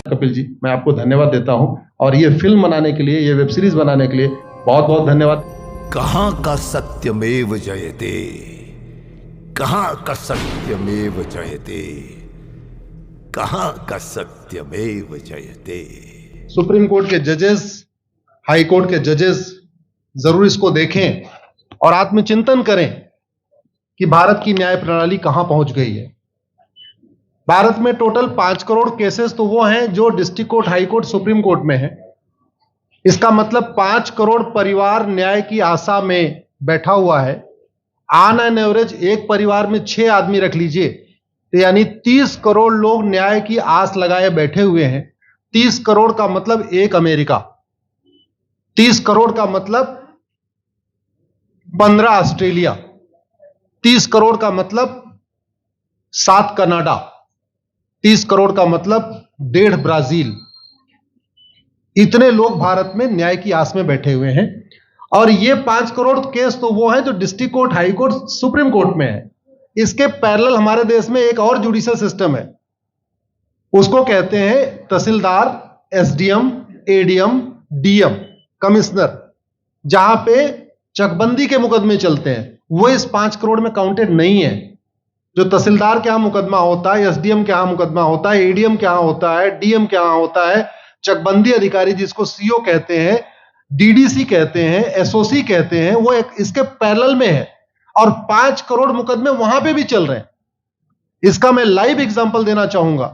कपिल जी, मैं आपको धन्यवाद देता हूं और ये फिल्म बनाने के लिए, ये वेब सीरीज बनाने के लिए बहुत बहुत धन्यवाद। कहां का सत्यमेव जयते, कहां का सत्यमेव जयते, कहां का सत्यमेव जयते। सुप्रीम कोर्ट के जजेस, हाई कोर्ट के जजेस जरूर इसको देखें और आत्मचिंतन करें कि भारत की न्याय प्रणाली कहां पहुंच गई है। भारत में टोटल 5 करोड़ केसेस तो वो हैं जो district court, high court, supreme court में है। इसका मतलब 5 करोड़ परिवार न्याय की आशा में बैठा हुआ है। ऑन एन एवरेज एक परिवार में 6 आदमी रख लीजिए, तो यानी 30 करोड़ लोग न्याय की आस लगाए बैठे हुए हैं। 30 करोड़ का मतलब एक अमेरिका, 30 करोड़ का मतलब 15 ऑस्ट्रेलिया, 30 करोड़ का मतलब 7 कनाडा, 30 करोड़ का मतलब 1.5 ब्राजील। इतने लोग भारत में न्याय की आस में बैठे हुए हैं। और ये 5 करोड़ केस तो वो हैं जो district court, high court, supreme court में है। इसके पैरेलल हमारे देश में एक और जुडिशियल सिस्टम है, उसको कहते हैं तहसीलदार, एसडीएम, एडीएम, डीएम, कमिश्नर, जहां पे चकबंदी के मुकदमे चलते हैं। वो इस 5 करोड़ में काउंटेड नहीं है। जो तहसीलदार के यहां मुकदमा होता है, एसडीएम के यहां मुकदमा होता है, एडीएम के यहां होता है, डीएम के यहां होता है, चकबंदी अधिकारी जिसको सीओ कहते हैं, डीडीसी कहते हैं, एसओसी कहते हैं, वो एक इसके पैरेलल में है और 5 करोड़ मुकदमे वहां पे भी चल रहे हैं। इसका मैं लाइव एग्जांपल देना चाहूंगा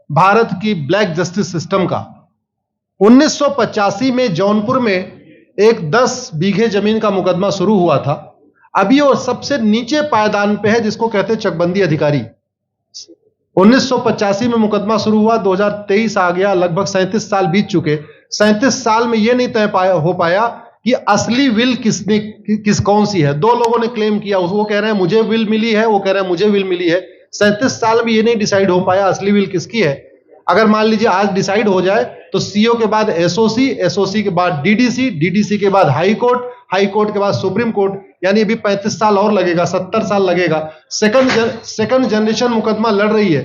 भारत की ब्लैक जस्टिस सिस्टम का। 1985 में जौनपुर में एक 10 बीघे जमीन का मुकदमा शुरू हुआ था। अभी वो सबसे नीचे पायदान पे है, जिसको कहते हैं चकबंदी अधिकारी। 1985 में मुकदमा शुरू हुआ, 2023 आ गया, लगभग 37 साल बीत चुके। 37 साल में यह नहीं तय हो पाया कि असली विल कौन सी है। 2 लोगों ने क्लेम किया, वो कह रहे हैं मुझे विल मिली है, वो कह रहे हैं मुझे विल मिली है। 37 साल में यह नहीं डिसाइड हो पाया असली विल किसकी है। अगर मान लीजिए आज डिसाइड हो जाए तो सीओ के बाद एसओसी, एसओसी के बाद डीडीसी, डीडीसी के बाद हाई कोर्ट, हाई कोर्ट के बाद सुप्रीम कोर्ट, यानी अभी 35 साल और लगेगा, 70 साल लगेगा। सेकंड जनरेशन मुकदमा लड़ रही है,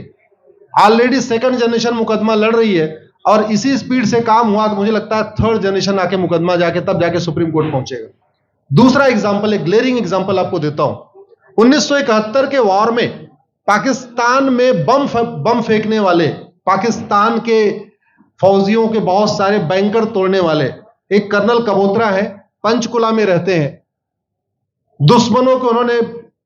ऑलरेडी सेकंड जनरेशन मुकदमा लड़ रही है और इसी स्पीड से काम हुआ तो मुझे लगता है थर्ड जनरेशन आके मुकदमा जाके तब जाके सुप्रीम कोर्ट पहुंचेगा। दूसरा एग्जांपल, एक ग्लेरिंग एग्जांपल आपको देता हूं। 1971 के वॉर में पाकिस्तान में बम फेंकने वाले, पाकिस्तान के फौजियों के बहुत सारे बैंकर तोड़ने वाले एक कर्नल कबोत्रा है, पंचकुला में रहते हैं। दुश्मनों को उन्होंने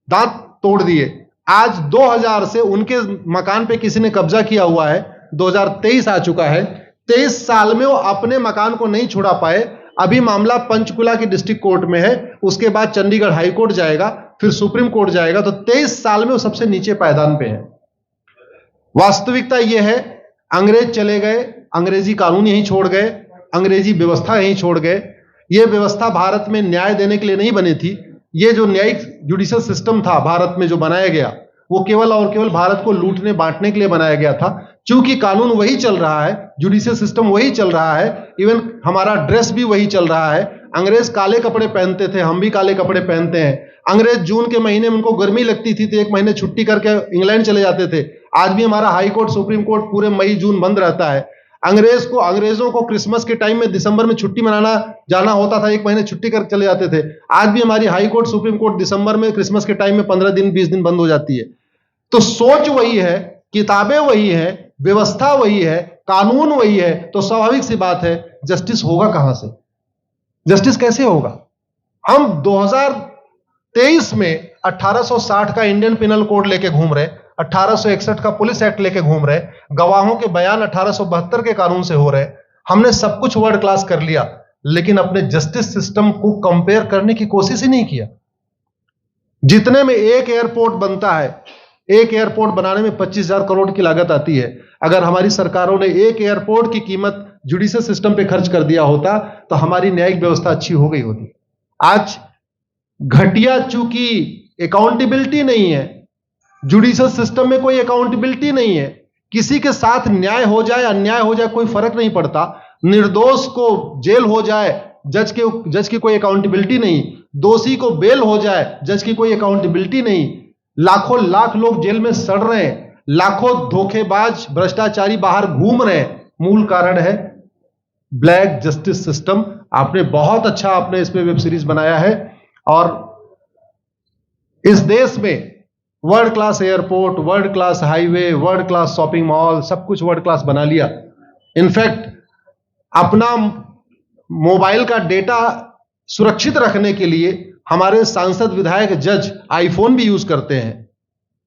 दांत तोड़ दिए। आज 2000 से उनके मकान पे किसी ने कब्जा किया हुआ है। 2023 आ चुका है, 23 साल में वो अपने मकान को नहीं छुड़ा पाए। अभी मामला पंचकुला की डिस्ट्रिक्ट कोर्ट में है, उसके बाद चंडीगढ़ हाई कोर्ट जाएगा, फिर सुप्रीम कोर्ट जाएगा। तो 23 साल में वो सबसे नीचे पायदान पे है। वास्तविकता यह है, अंग्रेज चले गए, अंग्रेजी कानून यहीं छोड़ गए, अंग्रेजी व्यवस्था यहीं छोड़ गए। यह व्यवस्था भारत में न्याय देने के लिए नहीं बनी थी। यह जो न्यायिक जुडिशियल सिस्टम था भारत में जो बनाया गया, वो केवल और केवल भारत को लूटने बांटने के लिए बनाया गया था। क्योंकि कानून वही चल रहा है, जुडिशियल सिस्टम वही चल रहा है, इवन हमारा ड्रेस भी वही चल रहा है। अंग्रेज काले कपड़े पहनते थे, हम भी काले कपड़े पहनते हैं। अंग्रेज जून के महीने में उनको गर्मी लगती थी तो 1 महीने छुट्टी करके इंग्लैंड चले जाते थे। आज भी हमारा हाई कोर्ट, सुप्रीम कोर्ट पूरे मई जून बंद रहता है। अंग्रेजों को क्रिसमस के टाइम में दिसंबर में छुट्टी मनाना जाना होता था, 1 महीने छुट्टी कर चले जाते थे। आज भी हमारी हाई कोर्ट, सुप्रीम कोर्ट दिसंबर में, क्रिसमस के टाइम में 15 दिन 20 दिन बंद हो जाती है। तो सोच वही है, किताबें वही है, व्यवस्था वही है, कानून वही है, तो स्वाभाविक सी बात है जस्टिस होगा कहां से? जस्टिस कैसे होगा? हम 2023 में 1860 का इंडियन पिनल कोड लेके घूम रहे, 1861 का पुलिस एक्ट लेके घूम रहे, गवाहों के बयान 1872 के कानून से हो रहे। हमने सब कुछ वर्ल्ड क्लास कर लिया, लेकिन अपने जस्टिस सिस्टम को कंपेयर करने की कोशिश ही नहीं किया। जितने में एक एयरपोर्ट बनता है, एक एयरपोर्ट बनाने में 25,000 करोड़ की लागत आती है। अगर हमारी सरकारों ने एक एयरपोर्ट की कीमत जुडिशियल सिस्टम पे खर्च कर दिया होता तो हमारी न्यायिक व्यवस्था अच्छी हो गई होती। आज घटिया, चूंकि अकाउंटेबिलिटी नहीं है, जुडिशियल सिस्टम में कोई अकाउंटेबिलिटी नहीं है, किसी के साथ न्याय हो जाए अन्याय हो जाए कोई फर्क नहीं पड़ता। निर्दोष को जेल हो जाए, जज की कोई अकाउंटेबिलिटी नहीं, दोषी को बेल हो जाए, जज की कोई अकाउंटेबिलिटी नहीं। लाखों लाख लोग जेल में सड़ रहे हैं, लाखों धोखेबाज भ्रष्टाचारी बाहर घूम रहे हैं, मूल कारण है ब्लैक जस्टिस सिस्टम। आपने बहुत अच्छा आपने इस पे वेब सीरीज बनाया है और इस देश में world class airport, world class highway, world class shopping mall, सब कुछ वर्ल्ड क्लास बना लिया। इनफैक्ट अपना मोबाइल का डेटा सुरक्षित रखने के लिए हमारे सांसद, विधायक, जज आईफोन भी यूज करते हैं।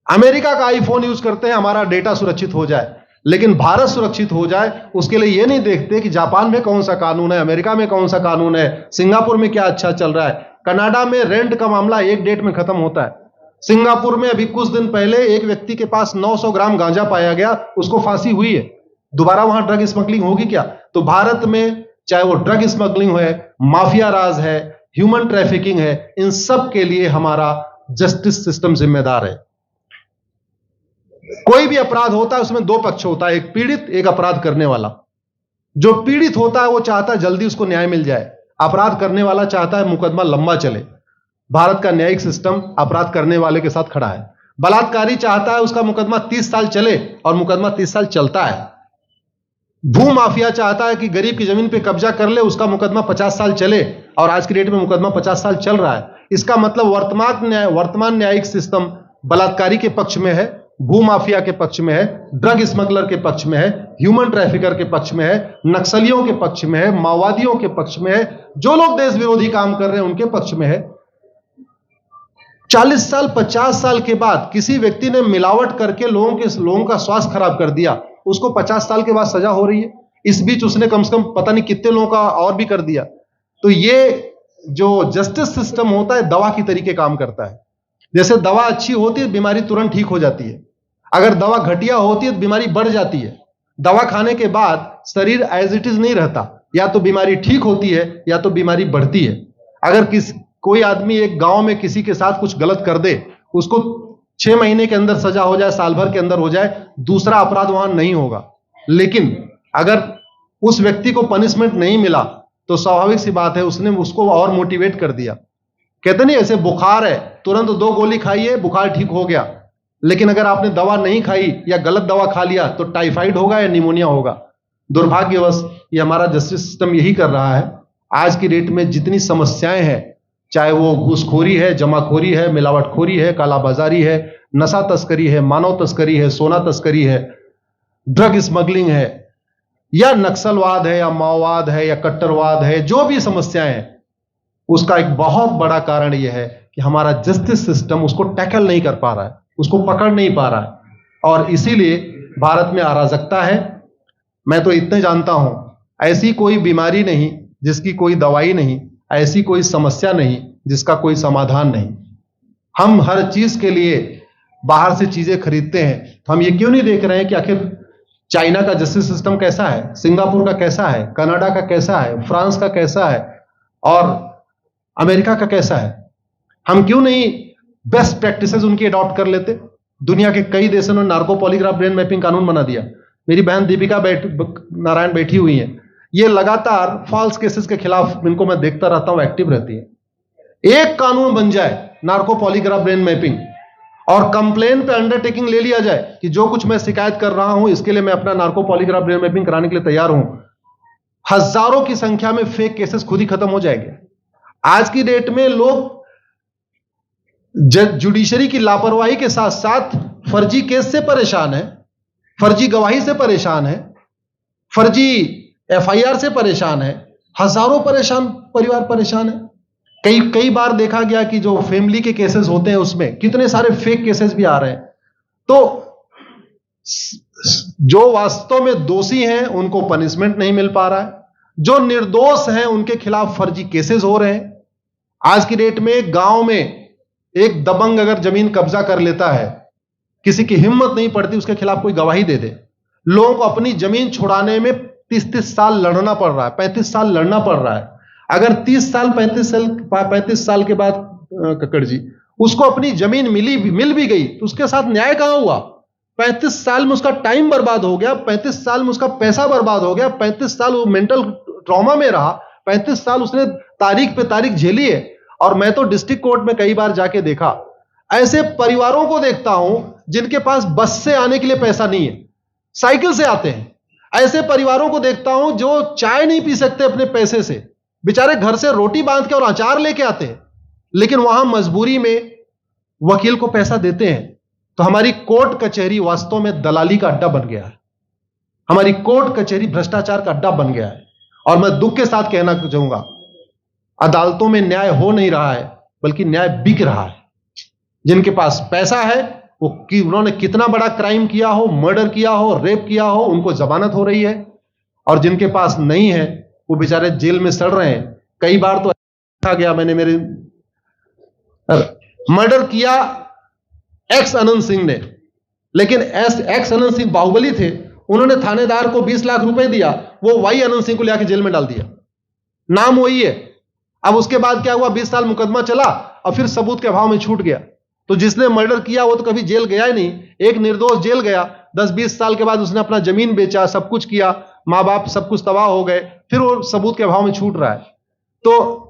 अमेरिका का आईफोन यूज करते हैं हमारा डेटा सुरक्षित हो जाए, लेकिन भारत सुरक्षित हो जाए उसके लिए यह नहीं देखते कि जापान में कौन सा कानून है, अमेरिका में कौन सा कानून है, सिंगापुर में क्या अच्छा चल रहा है। कनाडा में रेंट का मामला एक डेट में खत्म होता है। सिंगापुर में अभी कुछ दिन पहले एक व्यक्ति के पास 900 ग्राम गांजा पाया गया, उसको फांसी हुई है। दोबारा वहां ड्रग स्मगलिंग होगी क्या? तो भारत में चाहे वो ड्रग स्मगलिंग है, माफिया राज है, ह्यूमन ट्रैफिकिंग है, इन सब के लिए हमारा जस्टिस सिस्टम जिम्मेदार है। कोई भी अपराध होता है उसमें दो पक्ष होता है, एक पीड़ित, एक अपराध करने वाला। जो पीड़ित होता है वो चाहता है जल्दी उसको न्याय मिल जाए, अपराध करने वाला चाहता है मुकदमा लंबा चले। भारत का न्यायिक सिस्टम अपराध करने वाले के साथ खड़ा है। बलात्कारी चाहता है उसका मुकदमा 30 साल चले और मुकदमा 30 साल चलता है। भू माफिया चाहता है कि गरीब की जमीन पे कब्जा कर ले, उसका मुकदमा 50 साल चले और आज की डेट में मुकदमा 50 साल चल रहा है। इसका मतलब वर्तमान न्यायिक सिस्टम बलात्कारी के पक्ष में है, भू माफिया के पक्ष में है, ड्रग स्मगलर के पक्ष में है, ह्यूमन ट्रैफिकर के पक्ष में है, नक्सलियों के पक्ष में है, माओवादियों के पक्ष में है, जो लोग देश विरोधी काम कर रहे हैं उनके पक्ष में है। 40 साल 50 साल के बाद किसी व्यक्ति ने मिलावट करके लोगों का स्वास्थ्य खराब कर दिया, उसको 50 साल के बाद सजा हो रही है। इस बीच उसने कम से कम पता नहीं कितने लोगों का और भी कर दिया। तो ये जो जस्टिस सिस्टम होता है दवा की तरीके काम करता है। जैसे दवा अच्छी होती है बीमारी तुरंत ठीक हो जाती है, अगर दवा घटिया होती है तो बीमारी बढ़ जाती है। दवा खाने के बाद शरीर एज इट इज नहीं रहता, या तो बीमारी ठीक होती है या तो बीमारी बढ़ती है। अगर कोई आदमी एक गांव में किसी के साथ कुछ गलत कर दे, उसको 6 महीने के अंदर सजा हो जाए, साल भर के अंदर हो जाए, दूसरा अपराध वहां नहीं होगा। लेकिन अगर उस व्यक्ति को पनिशमेंट नहीं मिला तो स्वाभाविक सी बात है उसने उसको और मोटिवेट कर दिया। कहते नहीं ऐसे बुखार है, तुरंत 2 गोली खाइए बुखार ठीक हो गया, लेकिन अगर आपने दवा नहीं खाई या गलत दवा खा लिया तो टाइफाइड होगा या निमोनिया होगा। दुर्भाग्यवश ये हमारा जस्टिस सिस्टम यही कर रहा है। आज की डेट में जितनी समस्याएं हैं, चाहे वो घूसखोरी है, जमाखोरी है, मिलावटखोरी है, कालाबाजारी है, नशा तस्करी है, मानव तस्करी है, सोना तस्करी है, ड्रग स्मगलिंग है, या नक्सलवाद है, या माओवाद है, या कट्टरवाद है, जो भी समस्याएं हैं, उसका एक बहुत बड़ा कारण यह है कि हमारा जस्टिस सिस्टम उसको टैकल नहीं कर पा रहा है, उसको पकड़ नहीं पा रहा है। और इसीलिए भारत में अराजकता है। मैं तो इतने जानता हूं, ऐसी कोई बीमारी नहीं जिसकी कोई दवाई नहीं, ऐसी कोई समस्या नहीं जिसका कोई समाधान नहीं। हम हर चीज के लिए बाहर से चीजें खरीदते हैं, तो हम ये क्यों नहीं देख रहे हैं कि आखिर चाइना का जस्टिस सिस्टम कैसा है, सिंगापुर का कैसा है, कनाडा का कैसा है, फ्रांस का कैसा है और अमेरिका का कैसा है। हम क्यों नहीं बेस्ट प्रैक्टिसेस उनकी अडॉप्ट कर लेते। दुनिया के कई देशों ने नार्को पॉलीग्राफ ब्रेन मैपिंग कानून बना दिया। मेरी बहन दीपिका नारायण बैठी हुई है, ये लगातार फॉल्स केसेस के खिलाफ, इनको मैं देखता रहता हूं, एक्टिव रहती है। एक कानून बन जाए नार्को पॉलीग्राफ ब्रेन मैपिंग और कंप्लेन पे अंडरटेकिंग ले लिया जाए कि जो कुछ मैं शिकायत कर रहा हूं इसके लिए मैं अपना नार्को पॉलीग्राफ ब्रेन मैपिंग कराने के लिए तैयार हूं, हजारों की संख्या में फेक केसेस खुद ही खत्म हो जाएंगे। आज की डेट में लोग जुडिशरी की लापरवाही के साथ साथ फर्जी केस से परेशान है, फर्जी गवाही से परेशान है, फर्जी एफआईआर से परेशान है, हजारों परिवार परेशान है। कई बार देखा गया कि जो फैमिली के केसेस होते हैं उसमें कितने सारे फेक केसेस भी आ रहे हैं। तो जो वास्तव में दोषी हैं उनको पनिशमेंट नहीं मिल पा रहा है, जो निर्दोष हैं उनके खिलाफ फर्जी केसेस हो रहे हैं। आज की डेट में गांव में एक दबंग अगर जमीन कब्जा कर लेता है, किसी की हिम्मत नहीं पड़ती उसके खिलाफ कोई गवाही दे दे। लोगों को अपनी जमीन छुड़ाने में 30-30 साल लड़ना पड़ रहा है, 35 साल लड़ना पड़ रहा है। अगर 30 साल 35 साल के बाद कक्कड़ जी उसको अपनी जमीन मिल भी गई तो उसके साथ न्याय कहां हुआ? 35 साल में उसका टाइम बर्बाद हो गया, 35 साल में उसका पैसा बर्बाद हो गया, 35 साल वो मेंटल ट्रॉमा में रहा, 35 साल उसने तारीख पे तारीख झेली है। और मैं तो डिस्ट्रिक्ट कोर्ट में कई बार जाके देखा, ऐसे परिवारों को देखता हूं जिनके पास बस से आने के लिए पैसा नहीं है, साइकिल से आते हैं। ऐसे परिवारों को देखता हूं जो चाय नहीं पी सकते अपने पैसे से, बेचारे घर से रोटी बांध के और अचार लेके आते हैं, लेकिन वहां मजबूरी में वकील को पैसा देते हैं। तो हमारी कोर्ट कचहरी वास्तव में दलाली का अड्डा बन गया है। हमारी कोर्ट कचहरी भ्रष्टाचार का अड्डा बन गया है। और मैं दुख के साथ कहना चाहूंगा, अदालतों में न्याय हो नहीं रहा है, बल्कि न्याय बिक रहा है। जिनके पास पैसा है, वो उन्होंने कितना बड़ा क्राइम किया हो, मर्डर किया हो, रेप किया हो, उनको जमानत हो रही है। और जिनके पास नहीं है, वो बेचारे जेल में सड़ रहे हैं। कई बार तो देखा गया, मैंने मेरे मर्डर किया एक्स अनंत सिंह ने, लेकिन एक्स अनंत सिंह बाहुबली थे, उन्होंने थानेदार को 20 लाख रुपए दिया, वो वाई अनंत सिंह को लेकर जेल में डाल दिया। नाम वही है। अब उसके बाद क्या हुआ, 20 साल मुकदमा चला और फिर सबूत के अभाव में छूट गया। तो जिसने मर्डर किया वो तो कभी जेल गया ही नहीं। एक निर्दोष जेल गया, 10-20 साल के बाद उसने अपना जमीन बेचा, सब कुछ किया, मां बाप सब कुछ तबाह हो गए, फिर वो सबूत के अभाव में छूट रहा है। तो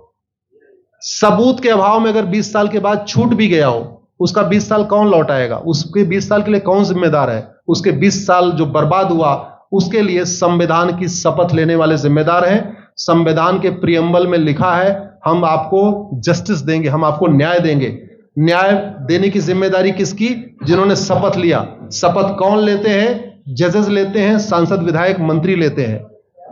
सबूत के अभाव में अगर 20 साल के बाद छूट भी गया हो, उसका 20 साल कौन लौटाएगा? उसके 20 साल के लिए कौन जिम्मेदार है? उसके 20 साल जो बर्बाद हुआ, उसके लिए संविधान की शपथ लेने वाले जिम्मेदार हैं। संविधान के प्रियम्बल में लिखा है, हम आपको जस्टिस देंगे, हम आपको न्याय देंगे। न्याय देने की जिम्मेदारी किसकी? जिन्होंने शपथ लिया। शपथ कौन लेते हैं? जजेस लेते हैं, सांसद, विधायक, मंत्री लेते हैं।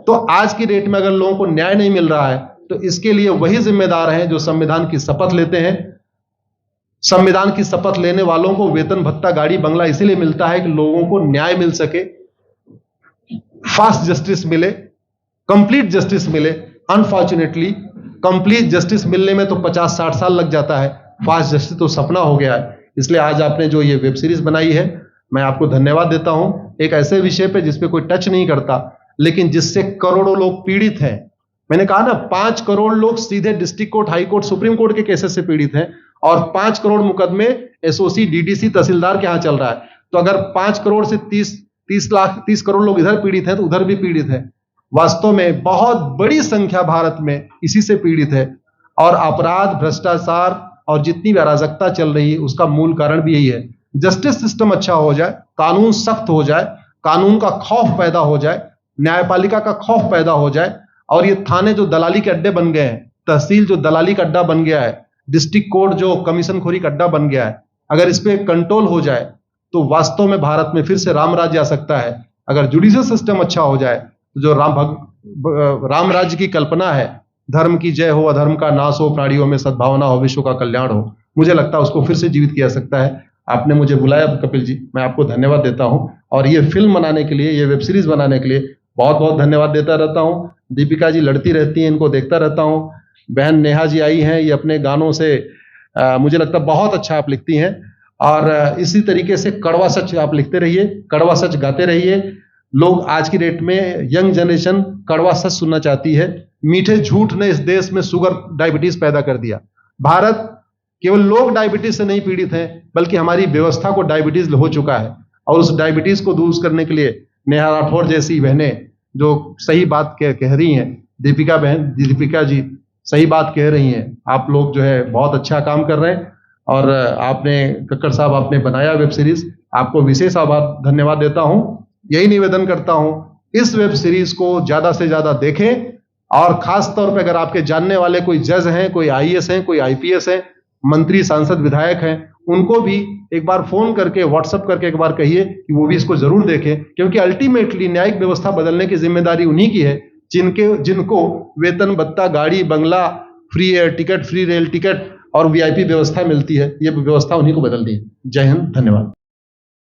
तो आज की डेट में अगर लोगों को न्याय नहीं मिल रहा है, तो इसके लिए वही जिम्मेदार हैं जो संविधान की शपथ लेते हैं। संविधान की शपथ लेने वालों को वेतन, भत्ता, गाड़ी, बंगला इसीलिए मिलता है कि लोगों को न्याय मिल सके, फास्ट जस्टिस मिले, कंप्लीट जस्टिस मिले। अनफॉर्चुनेटली कंप्लीट जस्टिस मिलने में तो 50-60 साल लग जाता है, फास्ट जस्टिस तो सपना हो गया है। इसलिए आज आपने जो ये वेब सीरीज बनाई है, मैं आपको धन्यवाद देता हूं। एक ऐसे विषय पे जिस पे कोई टच नहीं करता, लेकिन जिससे करोड़ों लोग पीड़ित हैं। मैंने कहा ना, 5 करोड़ लोग सीधे district court, high court, supreme court के केसेस से पीड़ित हैं, और 5 करोड़ मुकदमे एसओसी, डीडीसी, तहसीलदार के यहां चल रहा है। तो अगर 5 करोड़ से 30 करोड़ लोग इधर पीड़ित हैं, तो उधर भी पीड़ित है। वास्तव में बहुत बड़ी संख्या भारत में इसी से पीड़ित है। और अपराध, भ्रष्टाचार और जितनी भी अराजकता चल रही है, उसका मूल कारण भी यही है। जस्टिस सिस्टम अच्छा हो जाए, कानून सख्त हो जाए, कानून का खौफ पैदा हो जाए, न्यायपालिका का खौफ पैदा हो जाए, और ये थाने जो दलाली के अड्डे बन गए हैं, तहसील जो दलाली का अड्डा बन गया है, डिस्ट्रिक्ट कोर्ट जो कमीशन खोरी का अड्डा बन गया है, अगर इस पे कंट्रोल हो जाए तो वास्तव में भारत में फिर से राम राज्य आ सकता है। अगर जुडिशियल सिस्टम अच्छा हो जाए, जो राम राज्य की कल्पना है, धर्म की जय हो, अधर्म का नाश हो, प्राणियों में सद्भावना हो, विश्व का कल्याण हो, मुझे लगता है उसको फिर से जीवित किया जा सकता है। आपने मुझे बुलाया कपिल जी, मैं आपको धन्यवाद देता हूं। और ये फिल्म बनाने के लिए, ये वेब सीरीज बनाने के लिए बहुत बहुत धन्यवाद देता रहता हूं। दीपिका जी लड़ती रहती हैं, इनको देखता रहता हूं। बहन नेहा जी आई हैं, ये अपने गानों से मुझे लगता है बहुत अच्छा आप लिखती हैं। और इसी तरीके से कड़वा सच आप लिखते रहिए, कड़वा सच गाते रहिए। लोग आज की डेट में, यंग जनरेशन कड़वा सच सुनना चाहती है। मीठे झूठ ने इस देश में शुगर, डायबिटीज पैदा कर दिया। भारत केवल लोग डायबिटीज से नहीं पीड़ित हैं, बल्कि हमारी व्यवस्था को डायबिटीज हो चुका है। और उस डायबिटीज को दूर करने के लिए नेहा राठौर जैसी बहनें जो सही बात कह रही हैं, दीपिका जी सही बात कह रही हैं। आप लोग जो है बहुत अच्छा काम कर रहे हैं। और आपने, कक्कड़ साहब, आपने बनाया वेब सीरीज, आपको विशेष आभार, धन्यवाद देता हूं। यही निवेदन करता हूं, इस वेब सीरीज को ज्यादा से ज्यादा देखें। और खास तौर पे अगर आपके जानने वाले कोई जज हैं, कोई आईएएस हैं, कोई आईपीएस हैं, मंत्री, सांसद, विधायक हैं, उनको भी एक बार फोन करके, व्हाट्सएप करके एक बार कहिए कि वो भी इसको जरूर देखें। क्योंकि अल्टीमेटली न्यायिक व्यवस्था बदलने की जिम्मेदारी उन्हीं की है जिनको वेतन, भत्ता, गाड़ी, बंगला, free air ticket, free rail ticket और वीआईपी व्यवस्था मिलती है। ये व्यवस्था उन्हीं को बदलनी है। जय हिंद, धन्यवाद।